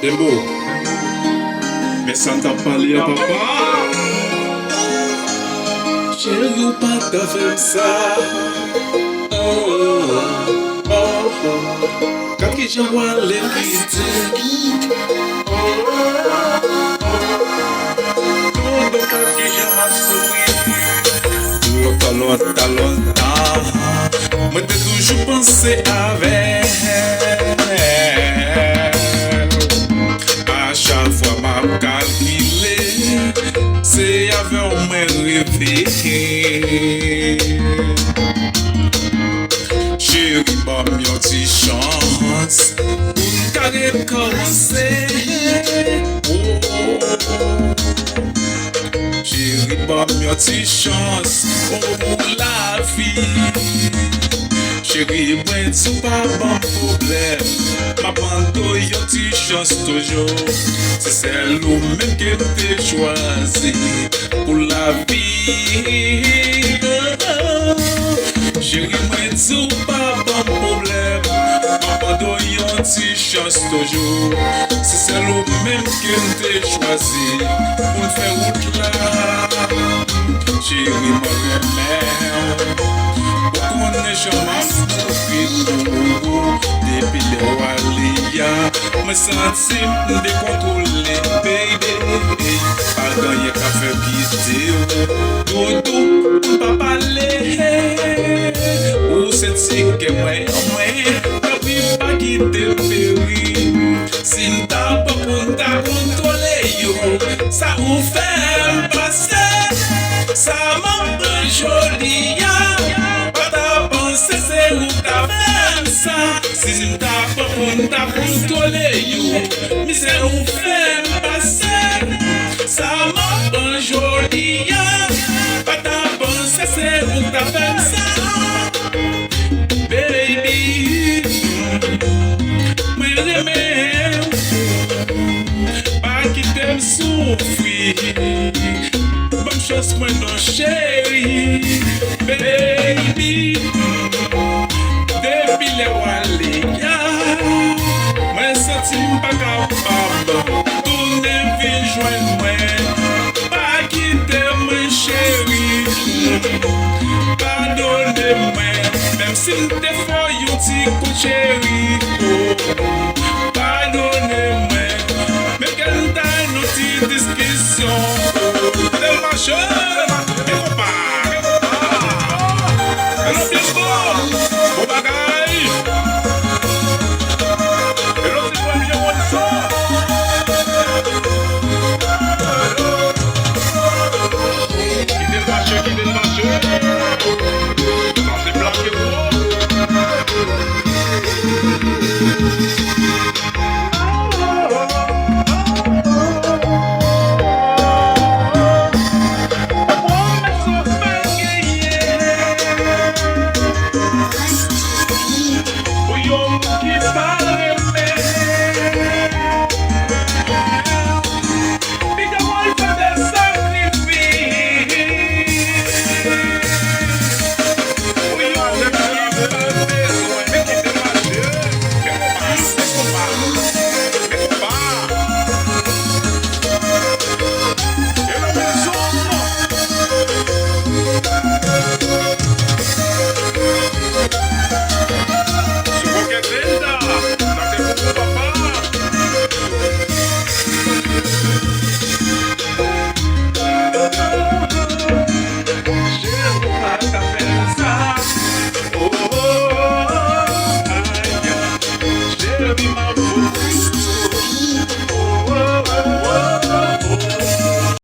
Dembo, mais ça t'a parlé à papa. Chérie, ou pas t'as fait ça. Oh, oh, oh, oh. Quand que j'en vois les critiques. Oh, oh, oh. Tudo que j'en m'a souri. Longtemps. Moi t'ai toujours pensé avec. À chaque fois m'a calculé, c'est avec un rêvé. Chérie, pas mieux t'y chance pour carré commencer. Chérie, pas mieux t'y chance pour la vie. Chérie, moi tu pas bon problème. Ma bande yon ti chance toujours. C'est celle ou même que t'es choisi pour la vie. Chérie, moi tu pas bon problème. Ma bande yon ti chance toujours. C'est celle ou même que t'es choisi pour faire route là. Chérie, moi remets. Mon jamais depuis le Walia, me senti décontrôlé, baby. Pardon, y'a qu'à faire quitter. Doudou, pas parler. Ou c'est si que moi, ne pas quitter le péri. Si t'as pas pour t'a contrôler, ça vous fait passer. Ça m'a joli. C'est où t'as fait ça. Si t'as pas pour t'a contrôler, mais c'est où fait passer. Ça m'a pas joli. Pas ta pensée, c'est où t'as fait ça. Baby, me remets. Pas qui t'aime souffrir. Bonne chose, moi non chérie. Baby, depuis les Walia, moi senti pas capable. Tourner vie joindre moi, pas quitter moi chérie. Pardonnez-moi, même si t'es fort yon ti coup chérie. Pardonnez-moi, mais qu'elle t'a une petite discussion. De ma chérie.